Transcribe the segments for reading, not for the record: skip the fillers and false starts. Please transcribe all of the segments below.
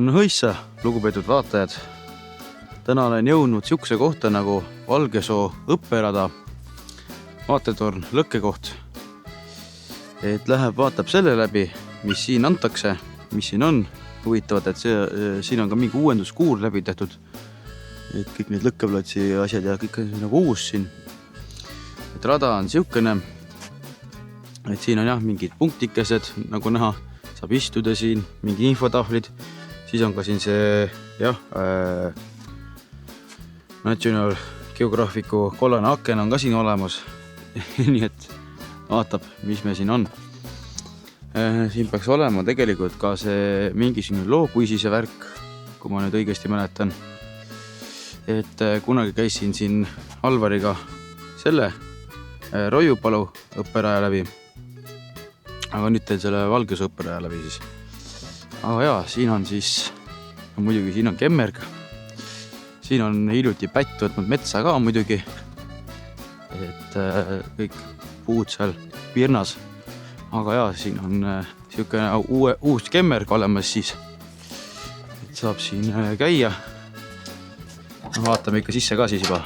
No hõissa, lugupeetud vaatajad. Täna olen jõudnud siukse kohta nagu Valgesoo õpperada, vaatetorn, lõkkekoht. Et läheb, vaatab selle läbi, mis siin antakse, mis siin on. Huvitavad, et siin on ka mingi uuenduskuur läbi tehtud. Et kõik need lõkkeplatsi asjad ja kõik on nagu uus siin. Et rada on siukene, et siin on jah mingid punktikesed, nagu näha, saab istuda siin, mingi infotahvlid. Siis on ka siin see National Geographicu kollane aken on ka siin olemas. Nii et vaatab, mis me siin on. Siin peaks olema tegelikult ka see mingisugune lookuisise värk, kui ma nüüd õigesti mäletan. Et kunagi käisin siin Alvariga selle Roiupalu õpperaja läbi. Aga nüüd teen selle Valgesoo õpperaja läbi siis. Aga jaa, siin on siis, muidugi siin on kemmerg. Siin on hiljuti pätt võtnud metsa ka muidugi. Et kõik puud seal pirnas. Aga jaa, siin on siukene uus kemmerg olemas siis. Et saab siin käia. Vaatame ikka sisse ka siis juba.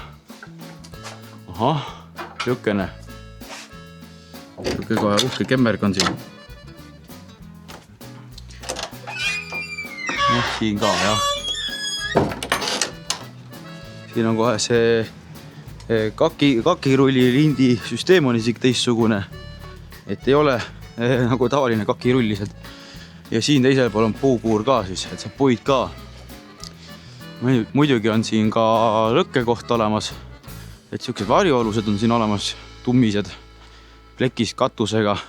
Ahah, siukene. Siuke kohe uhke kemmerg on siin. Siin ka, jah. Siin on kohe see kakirulli lindi süsteem on isegi teistsugune. Et ei ole nagu tavaline kakirull lihtsalt. Ja siin teisel pool on puukuur ka siis, et saab puid ka. Muidugi on siin ka lõkkekoht olemas. Et siuksed varjualused on siin olemas, tummised, plekis katusega.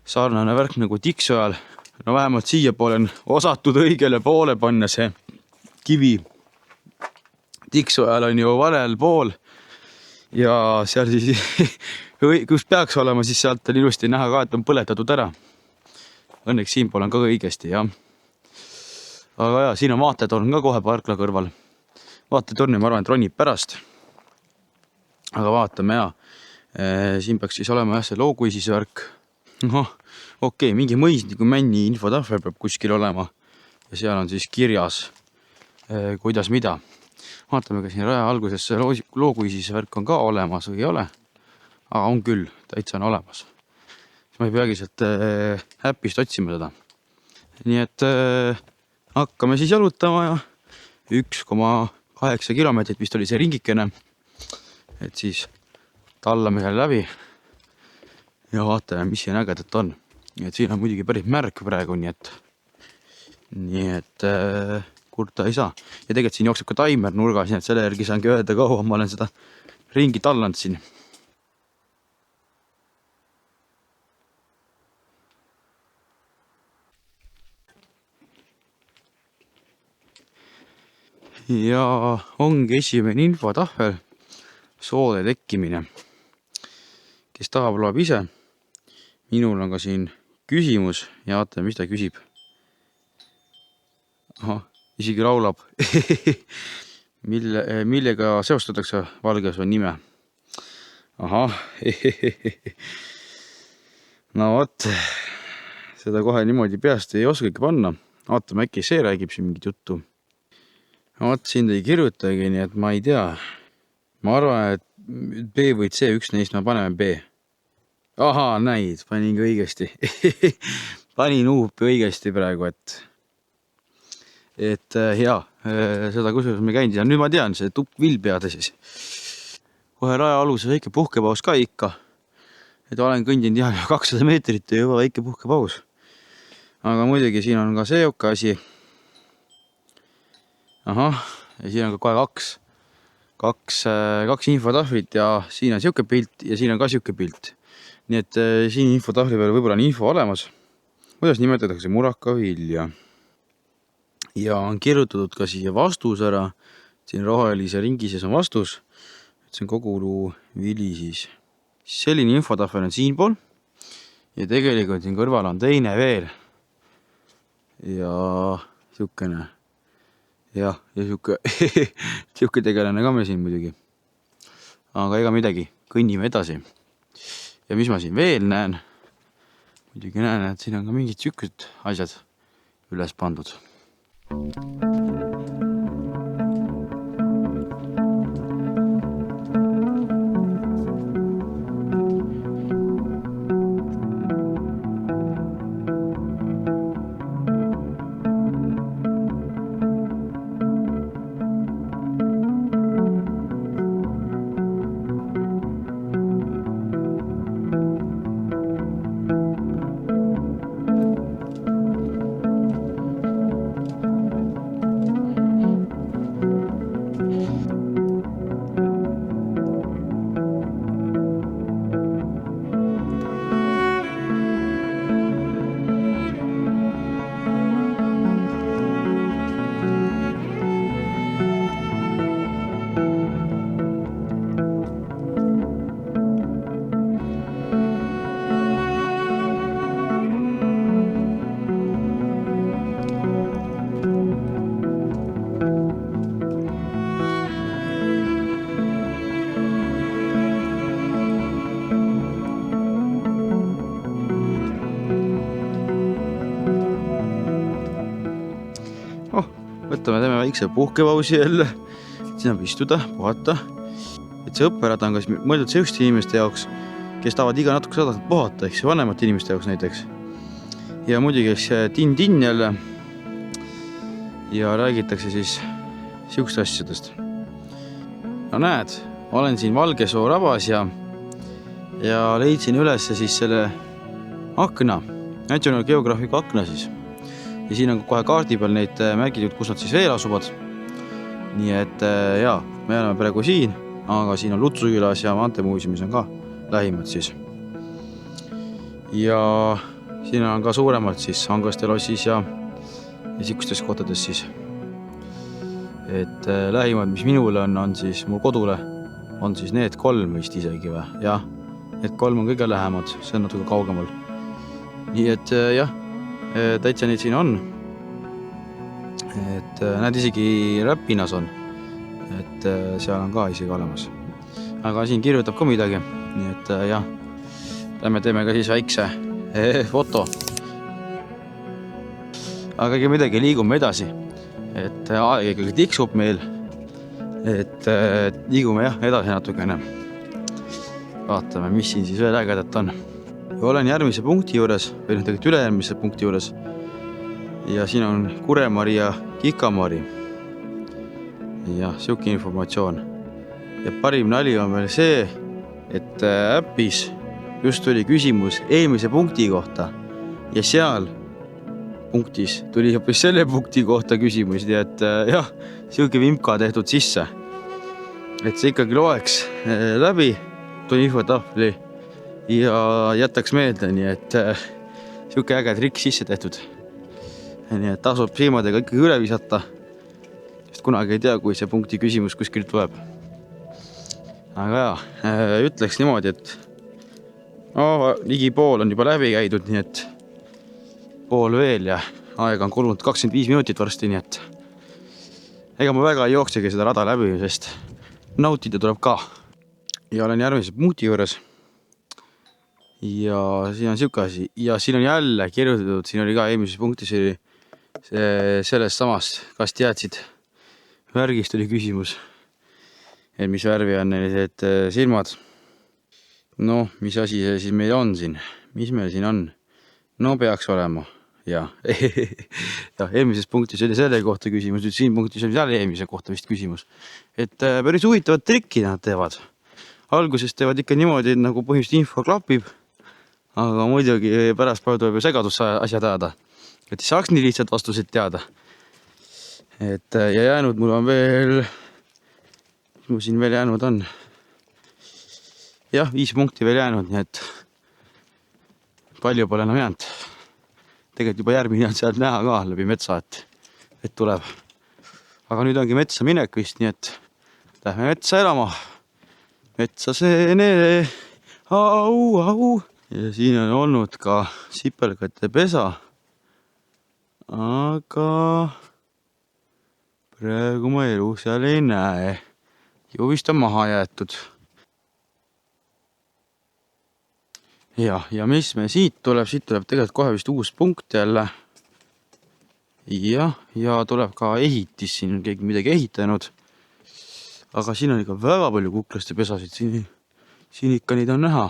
Sarnane värk nagu Tiksojal. No vähemalt siia poole on osatud õigele poole panna see kivi. Tiksojal on ju valel pool ja seal siis, kus peaks olema, siis sealt on ilusti näha ka, et on põletatud ära. Õnneks siin pool on ka õigesti, jah. Aga jah, siin on vaatetorn ka kohe parkla kõrval. Vaatetorni ma arvan, et ronib pärast. Aga vaatame, jah. Siin peaks siis olema jah see lookuisis värk. Okei, mingi mõisniku männi infotahvel peab kuskil olema. Ja seal on siis kirjas, kuidas mida. Vaatame, ka siin raja alguses see lookuisis värk on ka olemas või ei ole. Aga on küll, täitsa on olemas. Ma ei peagi sealt äppist otsima seda. Nii et hakkame siis jalutama ja 1,8 kilomeetrit vist oli see ringikene. Et siis tallame seal läbi ja vaatame, mis siin ägedat on. Et siin on muidugi päris märk praegu, nii et kurta ei saa. Ja tegelikult siin jookseb ka taimer nurgas, nii et selle järgi saangi öelda kaua, ma olen seda ringi tallanud siin. Ja ongi esimene infotahvel, soode tekkimine. Kes tahab, loeb ise. Minul on ka siin küsimus ja vaatame, mis ta küsib. Ahah, isegi laulab. Millega seostatakse Valgesoo nime? Ahah, no vot, seda kohe niimoodi peast ei oskagi panna. Vaatame, äkki see räägib siin mingit juttu. Vot siin ei kirjutagi, nii et ma ei tea. Ma arvan, et B või C, üks neist me paneme B. Ahaa, näid, panin õigesti. Panin uupi õigesti praegu, et hea, seda kusjuures me käinud ja nüüd ma tean, see tupp vilpeade siis. Kohe raja aluse väike puhkepaus ka ikka. Et olen kõndinud jah 200 meetrit ja juba väike puhkepaus. Aga muidugi siin on ka see joka asi. Ahah, ja siin on ka kohe kaks infotahvlit ja siin on siuke pilt ja siin on ka siuke pilt. Nii et siin infotahvli peal võib-olla on info olemas. Kuidas nimetatakse murakavilja? Ja on kirjutatud ka siia vastus ära. Siin rohelise ringi sees on vastus. See on kogu vili siis. Selline infotahvel on siin pool. Ja tegelikult siin kõrval on teine veel. Ja siukene. Ja siuke tegelane ka me siin muidugi. Aga ega midagi, kõnnime edasi. Ja mis ma siin veel näen? Muidugi näen, et siin on ka mingid siuksed asjad. üles pandud. Teeme väikse puhkepausi jälle, siin on istuda, puhata. Et see õpperada on kas mõeldud selliste inimeste jaoks, kes tahavad iga natuke sadat puhata, ehk see vanemate inimeste jaoks näiteks. Ja muidugi tin jälle. Ja räägitakse siis siukest asjadest. No näed, olen siin Valgesoo rabas ja leidsin üles siis selle akna, National Geographic akna siis. Ja siin on kohe kaardi peal neid märgitud, kus nad siis veel asuvad. Nii et jaa, me oleme praegu siin, aga siin on Lutsukülas ja Maanteemuuseumis on ka lähimad siis. Ja siin on ka suuremalt siis Angaste lossis ja sikustes kohtades siis. Et lähimad, mis minule on siis mul kodule, on siis need 3 vist isegi või. Jah, need 3 on kõige lähemad, see on natuke kaugemal. Nii et jah, täitsa neid siin on. Et näed isegi Räpinas on. Et seal on ka isegi olemas. Aga siin kirjutab ka midagi. Nii et jah, lähme teeme ka siis väikse foto. Aga ega midagi, liigume edasi. Et aeg ikkagi tiksub meil. Et liigume jah edasi natukene. Vaatame, mis siin siis veel ägedat on. Ja olen järgmise punkti juures, või tegelikult ülejärgmise punkti juures. Ja siin on Kuremari ja Kikamari. Ja siuke informatsioon. Ja parim nali on veel see, et äppis just tuli küsimus eelmise punkti kohta. Ja seal punktis tuli hoopis selle punkti kohta küsimus. Nii et jah, siuke vimka tehtud sisse. Et see ikkagi loeks läbi, tuli infotahvli. Ja jätaks meelde, nii et siuke äge trikk sisse tehtud. Nii et tasub silmadega ikkagi üle visata, sest kunagi ei tea, kui see punkti küsimus kuskilt tuleb. Aga jah, ütleks niimoodi, et ligi pool on juba läbi käidud, nii et pool veel ja aega on kulunud 25 minutit varsti, nii et ega ma väga ei jooksegi seda rada läbi, sest nautida tuleb ka. Ja olen järgmise punkti juures. Ja siin on siuke asi. Ja siin on jälle kirjutatud, siin oli ka eelmises punktis oli sellest samast, kas teadsid, värgist oli küsimus, et mis värvi on need silmad. No, mis asi see siis meil on siin? Mis meil siin on? No peaks olema. Ja, ja eelmises punktis oli selle kohta küsimus, nüüd siin punktis oli seal eelmise kohta vist küsimus. Et päris huvitavad trikki nad teevad. Alguses teevad ikka niimoodi, et nagu põhimõtteliselt info klapib. Aga muidugi pärast päev tuleb ju segadus asjad ajada. Et ei saaks nii lihtsalt vastused teada. Et ja jäänud mul on veel, mis mul siin veel jäänud on? Jah, 5 punkti veel jäänud, nii et palju pole enam jäänud. Tegelikult juba järgmine on sealt näha ka läbi metsa, et tuleb. Aga nüüd ongi metsa minek vist, nii et lähme metsa elama. Metsa seene, au. Ja siin on olnud ka sipelgate pesa. Aga praegu ma elu seal ei näe. Ju vist on maha jäetud. Ja mis me siit tuleb tegelikult kohe vist uus punkt jälle. ja tuleb ka ehitis, siin on keegi midagi ehitanud. Aga siin on ikka väga palju kuklaste pesasid, siin ikka neid on näha.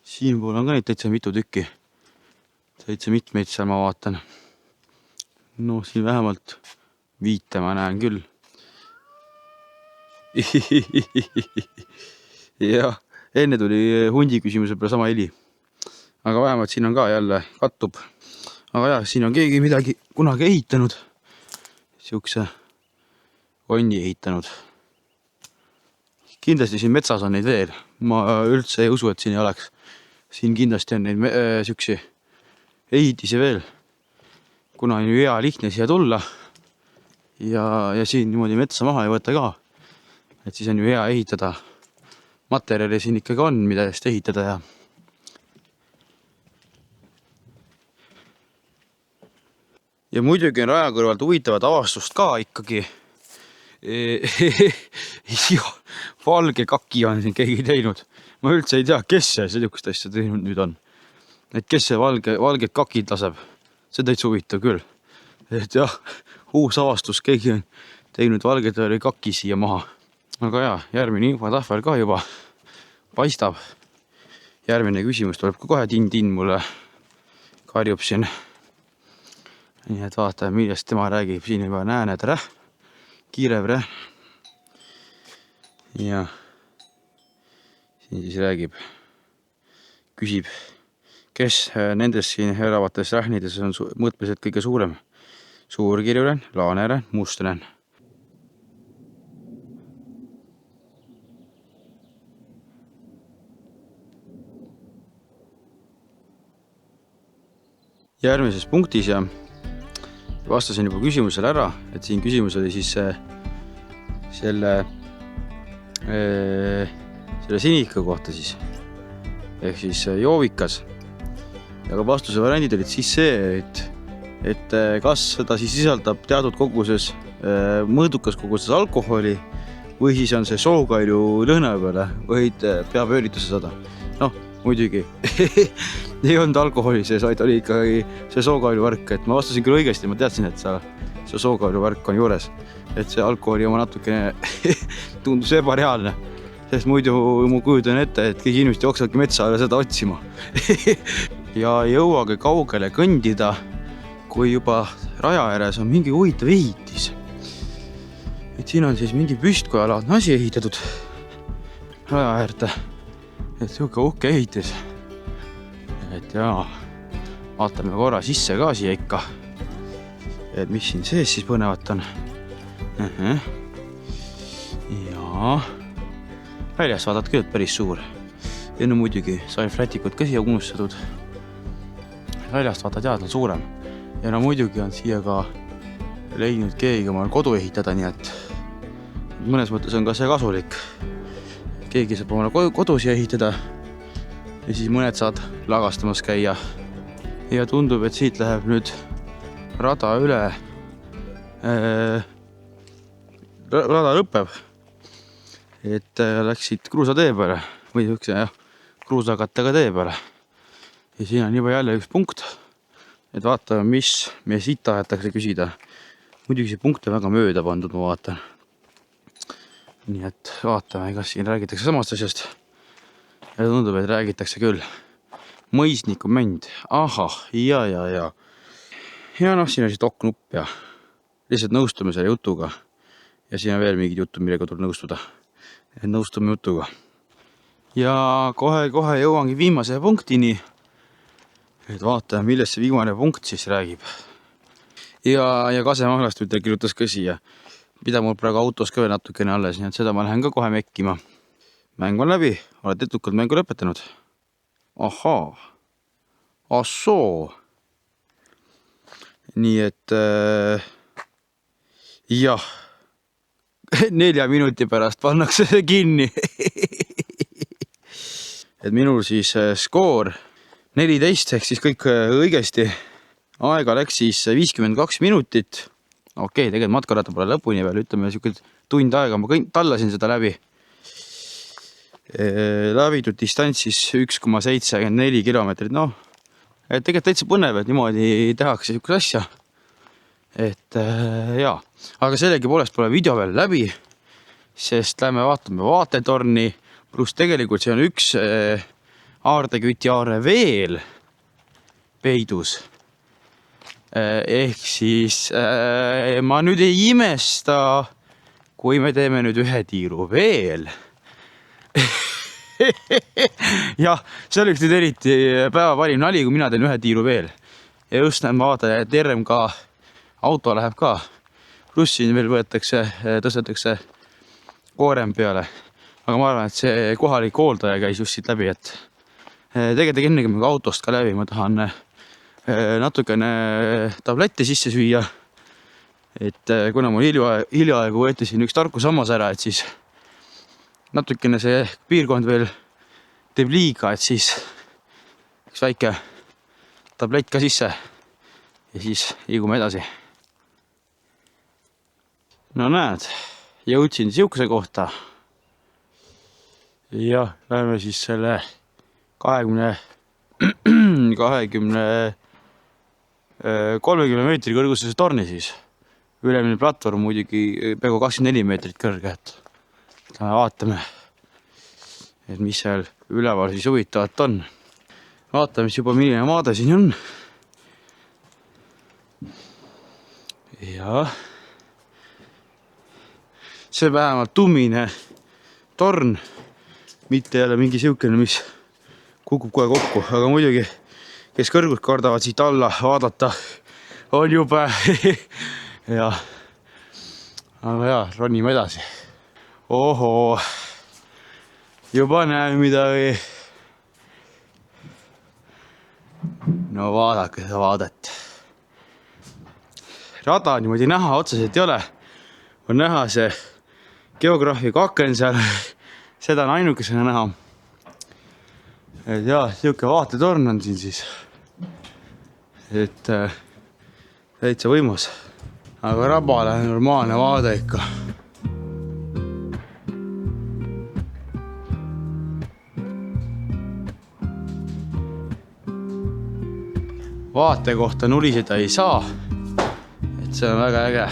Siin pool on ka neid täitsa mitu tükki. Täitsa mitmeid seal ma vaatan. No siin vähemalt 5 ma näen küll. Ja enne tuli hundi küsimuse peale sama heli. Aga vähemalt siin on ka jälle kattub. Aga jah, siin on keegi midagi kunagi ehitanud. Siukse onni ehitanud. Kindlasti siin metsas on neid veel. Ma üldse ei usu, et siin ei oleks. Siin kindlasti on neid siuksi ehitisi veel. Kuna on ju hea lihtne siia tulla. Ja siin niimoodi metsa maha ei võtta ka. Et siis on ju hea ehitada. Materjali siin ikkagi on, mida eest ehitada ja muidugi on raja kõrvalt huvitavat avastust ka ikkagi. Valge kaki on siin keegi teinud. Ma üldse ei tea, kes see sellist asja teinud nüüd on. Et kes see valged kakid laseb. See täitsa huvitav küll. Et jah, uus avastus, keegi on teinud valged kaki siia maha. Aga jah, järgmine infotahvel ka juba paistab. Järgmine küsimus tuleb ka kohe tin mulle karjub siin. Nii et vaatame, millest tema räägib. Siin juba näen, et kiirev ja siin siis räägib, küsib, kes nendest siin elavates rähnides on mõõtmeliselt kõige suurem. Suurkirjulen, laaneren, mustren. Järgmises punktis ja vastasin juba küsimusele ära, et siin küsimus oli siis selle sinika kohta siis. Ehk siis joovikas. Ja ka vastuse variandid olid siis see, et kas seda siis sisaldab teatud koguses, mõõdukas koguses alkoholi või siis on see sookailu lõhna peale või peab öörituse saada. Noh, muidugi ei olnud alkoholi sees, vaid oli ikkagi see sookailu värk, et ma vastasin küll õigesti, ma teadsin, et see sookailu värk on juures, et see alkoholi oma natukene tundus ebareaalne, sest muidu ma kujutan ette, et kõik inimesed jooksavadki metsa ja seda otsima ja jõuage kaugele kõndida, kui juba raja ääres on mingi huvitav ehitis. Et siin on siis mingi püstkojalaadne asi ehitatud raja äärde, et siuke uhke ehitis. Et jaa, vaatame korra sisse ka siia ikka. Et mis siin sees siis põnevat on. Ja väljast vaadad küll päris suur. Ja no muidugi sai flätikut ka siia unustatud. Väljast vaatad jaad on suurem. Ja no muidugi on siia ka leidnud keegi omal kodu ehitada, nii et mõnes mõttes on ka see kasulik. Keegi saab omale kodu siia ehitada. Ja siis mõned saad lagastamas käia. Ja tundub, et siit läheb nüüd rada üle. Rada lõpeb. Et läksid kruusatee peale. Või kruusakattega tee peale. Ja siin on juba jälle üks punkt. Et vaatame, mis me siit tahetakse küsida. Muidugi see punkt on väga mööda pandud, ma vaatan. Nii et vaatame, kas siin räägitakse samast asjast. Ja tundub, et räägitakse küll. Mõisniku mänd. Ahah, ja. Ja noh, siin on siis doknupp ja lihtsalt nõustume selle jutuga. Ja siin on veel mingid jutud, millega tuleb nõustuda. Et nõustume jutuga. Ja kohe jõuangi viimase punktini. Et vaatame, millest see viimane punkt siis räägib. Ja Kase Mahlast nüüd kirjutas ka siia. Mida mul praegu autos ka veel natukene alles, nii et seda ma lähen ka kohe mekkima. Mäng on läbi, oled edukalt mängu lõpetanud. Ahaa, assoo. Nii et jah, 4 minuti pärast pannakse see kinni. Et minul siis skoor 14, ehk siis kõik õigesti. Aega läks siis 52 minutit. Okei, tegelikult matkarata pole lõpuni veel, ütleme tund aega, ma tallasin seda läbi. Läbitud distants siis 1,74 kilomeetrit, noh, et tegelikult täitsa põnev, et niimoodi tehakse niisugust asja. et jaa, aga sellegipoolest pole video veel läbi, sest lähme vaatame vaatetorni, pluss tegelikult see on üks aardeküti aare veel peidus. Ehk siis ma nüüd ei imesta, kui me teeme nüüd ühe tiiru veel. Jah, see oleks nüüd eriti päeva parim nali, kui mina teen ühe tiiru veel. Ja just näen, ma vaatan, et RMK auto läheb ka. Pluss siin veel tõstetakse koorem peale. Aga ma arvan, et see kohalik hooldaja käis just siit läbi, et tegelikult enne kui autost ka läbi, ma tahan natukene tablette sisse süüa. Et kuna mul hiljaaegu võeti siin üks tarku sammas ära, et siis natukene see piirkond veel teeb liiga, et siis üks väike tablett ka sisse ja siis liigume edasi. No näed, jõudsin siukse kohta. Ja läheme siis selle 30 meetri kõrgusesse torni siis. Ülemine platvorm muidugi peaaegu 24 meetrit kõrge, et vaatame, et mis seal üleval siis huvitavat on. Vaatame, mis juba milline maade siin on. Ja see vähemalt tummine torn, mitte jälle mingi siukene, mis kukub kohe kokku, aga muidugi, kes kõrgust kardavad siit alla vaadata, on juba ja, aga jaa, ronime edasi. Ohoo, juba näeme midagi. No vaadake seda vaadet. Rada niimoodi näha otseselt ei ole. On näha see geograafika aken seal. Seda on ainukesena näha. Et jaa, siuke vaatetorn on siin siis. Et täitsa võimus. Aga rabale on normaalne vaade ikka. Vaate kohta nuliseda ei saa. Et see on väga äge.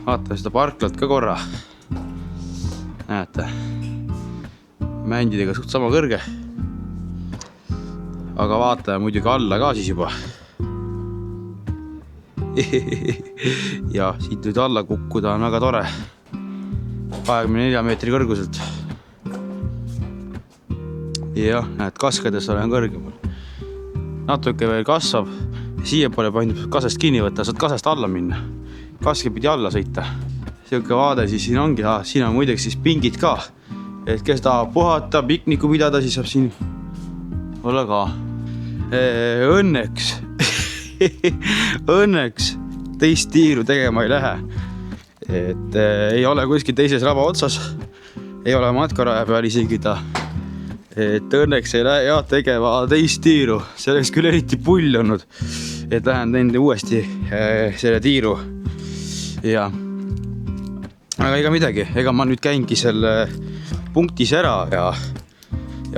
Vaatame seda parklat ka korra. Näete. Mändidega suht sama kõrge. Aga vaatame muidugi alla ka siis juba. Ja siit nüüd alla kukkuda on väga tore. 24 meetri kõrguselt. Ja näed, kaskades olen kõrgemal. Natuke veel kasvab. Siia pole pandud kasest kinni võtta, saad kasest alla minna. Kaske pidi alla sõita. Siuke vaade siis siin ongi. Siin on muideks siis pingid ka. Et kes tahab puhata, pikniku pidada, siis saab siin olla ka. Õnneks teist tiiru tegema ei lähe. Et ei ole kuskil teises raba otsas. Ei ole matkaraja peal isegi ta. Et õnneks ei lähe tegema teist tiiru. See oleks küll eriti pull olnud. Et lähen tende uuesti selle tiiru. Ja. Aga ega midagi. Ega ma nüüd käingi selle punktis ära ja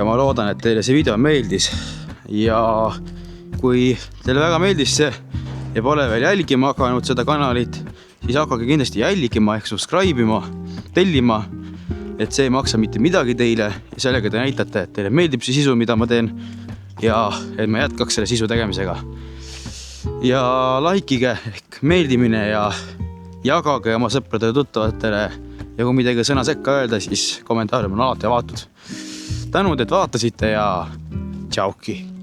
ma loodan, et teile see video meeldis. Ja kui teile väga meeldis see ja pole veel jälgima hakanud seda kanalit, siis hakake kindlasti jälgima ehk subscribe ima, tellima, et see ei maksa mitte midagi teile ja sellega te näitate, et teile meeldib see sisu, mida ma teen ja et ma jätkaks selle sisu tegemisega. Ja likeige ehk meeldimine ja jagage oma sõpradele tuttavatele ja kui midagi sõna sekka öelda, siis kommentaarium on alati avatud. Tänud, et vaatasite ja tšauki!